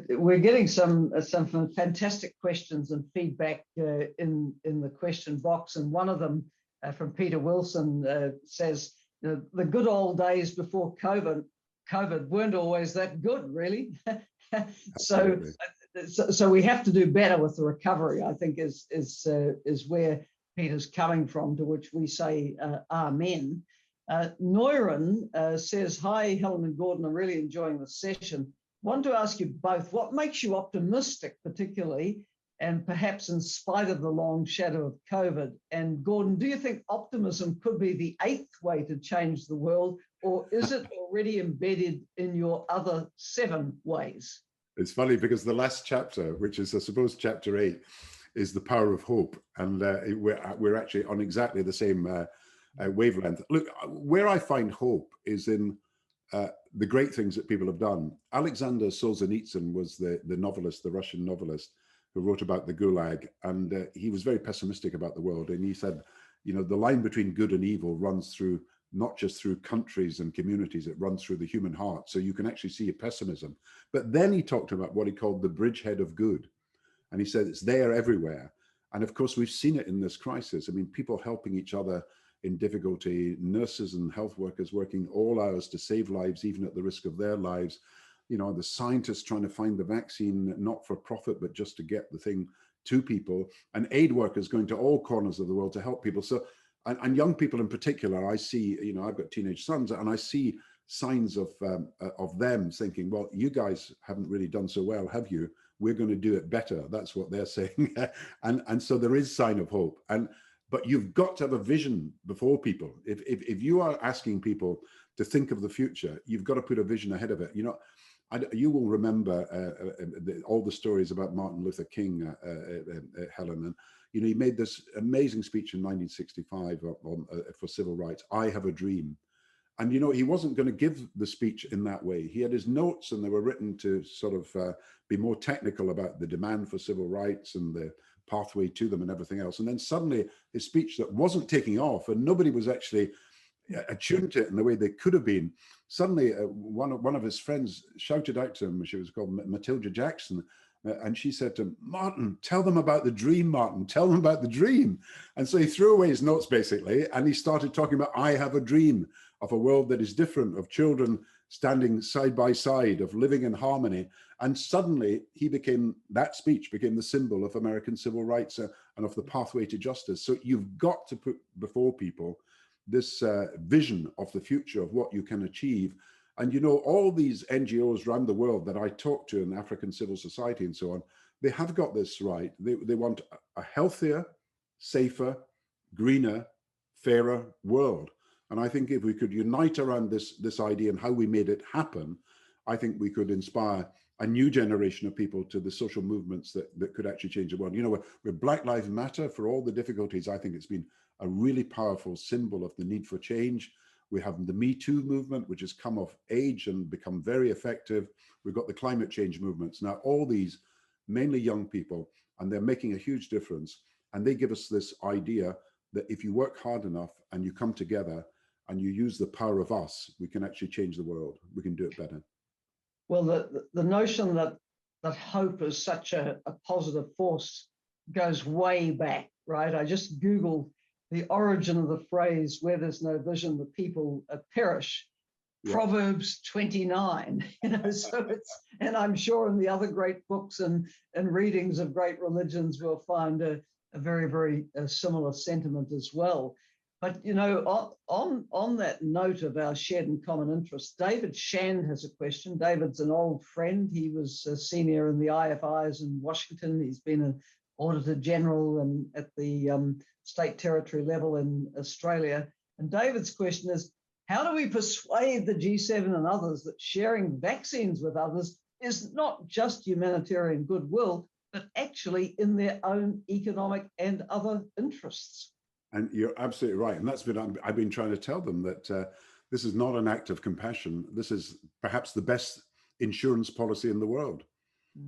We're getting some fantastic questions and feedback in the question box, and one of them from Peter Wilson says the good old days before COVID weren't always that good, really. So we have to do better with the recovery, I think, is where Peter's coming from, to which we say amen. Neuren says, hi, Helen and Gordon, I'm really enjoying the session. Want to ask you both, what makes you optimistic, particularly, and perhaps in spite of the long shadow of COVID? And Gordon, do you think optimism could be the 8th way to change the world, or is it already embedded in your other 7 ways? It's funny because the last chapter, which is I suppose chapter 8, is the power of hope, and we're actually on exactly the same wavelength. Look, where I find hope is in the great things that people have done. Alexander Solzhenitsyn was the novelist, the Russian novelist, who wrote about the Gulag, and he was very pessimistic about the world. And he said, you know, the line between good and evil runs through, not just through countries and communities, it runs through the human heart. So you can actually see a pessimism. But then he talked about what he called the bridgehead of good. And he said it's there everywhere. And of course, we've seen it in this crisis. I mean, people helping each other in difficulty, nurses and health workers working all hours to save lives, even at the risk of their lives. You know, the scientists trying to find the vaccine, not for profit, but just to get the thing to people, and aid workers going to all corners of the world to help people. So, and young people in particular, I see, you know, I've got teenage sons, and I see signs of them thinking, well, you guys haven't really done so well, have you? We're going to do it better. That's what they're saying. and so there is sign of hope. But you've got to have a vision before people. If you are asking people to think of the future, you've got to put a vision ahead of it. You know, you will remember all the stories about Martin Luther King, Helen. And, you know, he made this amazing speech in 1965 for civil rights, I Have a Dream. And, you know, he wasn't going to give the speech in that way. He had his notes, and they were written to sort of be more technical about the demand for civil rights and the pathway to them and everything else. And then suddenly his speech that wasn't taking off, and nobody was actually attuned to it in the way they could have been. Suddenly one of his friends shouted out to him, she was called Matilda Jackson, and she said to him, Martin, tell them about the dream, Martin, tell them about the dream. And so he threw away his notes basically, and he started talking about, I have a dream of a world that is different, of children standing side by side, of living in harmony. And suddenly that speech became the symbol of American civil rights and of the pathway to justice. So you've got to put before people this vision of the future of what you can achieve. And, you know, all these NGOs around the world that I talk to in African civil society and so on, they have got this right. They want a healthier, safer, greener, fairer world. And I think if we could unite around this idea and how we made it happen, I think we could inspire a new generation of people to the social movements that could actually change the world. You know, with Black Lives Matter, for all the difficulties, I think it's been a really powerful symbol of the need for change. We have the Me Too movement, which has come of age and become very effective. We've got the climate change movements. Now, all these, mainly young people, and they're making a huge difference. And they give us this idea that if you work hard enough and you come together and you use the power of us, we can actually change the world. We can do it better. Well, the notion that hope is such a positive force goes way back, right? I just Googled the origin of the phrase, where there's no vision, the people perish. Yeah. Proverbs 29, you know, so it's, and I'm sure in the other great books and readings of great religions, we'll find a very, very similar sentiment as well. But, you know, on that note of our shared and common interests, David Shand has a question. David's an old friend. He was a senior in the IFIs in Washington. He's been an Auditor General and at the state territory level in Australia. And David's question is, how do we persuade the G7 and others that sharing vaccines with others is not just humanitarian goodwill, but actually in their own economic and other interests? And you're absolutely right. And that's I've been trying to tell them that this is not an act of compassion. This is perhaps the best insurance policy in the world.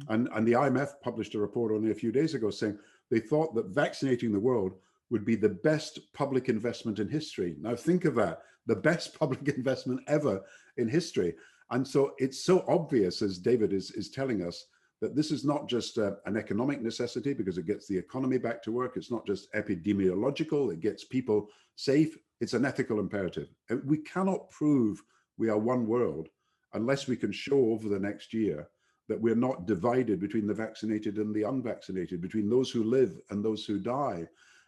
And the IMF published a report only a few days ago saying they thought that vaccinating the world would be the best public investment in history. Now think of that, the best public investment ever in history. And so it's so obvious, as David is telling us, that this is not just an economic necessity because it gets the economy back to work. It's not just epidemiological, it gets people safe. It's an ethical imperative. And we cannot prove we are one world unless we can show over the next year that we're not divided between the vaccinated and the unvaccinated, between those who live and those who die,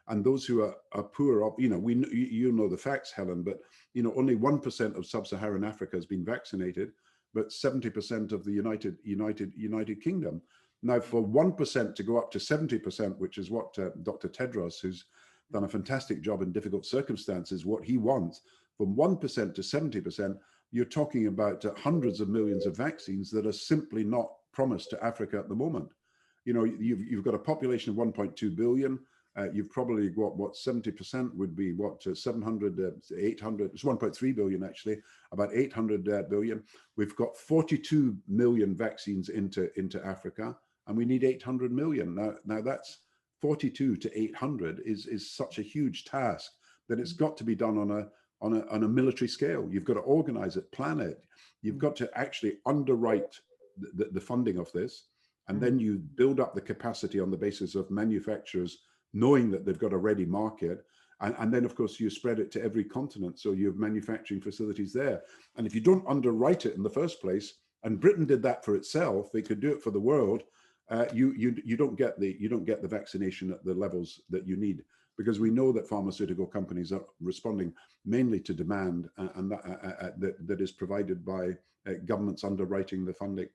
and those who are poor. You know, you know the facts, Helen, but you know, only 1% of sub-Saharan Africa has been vaccinated, but 70% of the United Kingdom. Now, for 1% to go up to 70%, which is what Dr. Tedros, who's done a fantastic job in difficult circumstances, what he wants, from 1% to 70%, you're talking about hundreds of millions of vaccines that are simply not promised to Africa at the moment. You know, you've got a population of 1.2 billion. You've probably got what 70% would be what 700, 800, it's 1.3 billion actually, about 800 billion. We've got 42 million vaccines into Africa, and we need 800 million. Now that's 42 to 800 is such a huge task that it's got to be done on a military scale. You've got to organize it, plan it. You've got to actually underwrite the funding of this, and then you build up the capacity on the basis of manufacturers knowing that they've got a ready market. And then, of course, you spread it to every continent. So you have manufacturing facilities there. And if you don't underwrite it in the first place, and Britain did that for itself, they could do it for the world, you don't get the vaccination at the levels that you need, because we know that pharmaceutical companies are responding mainly to demand, and that is provided by governments underwriting the funding.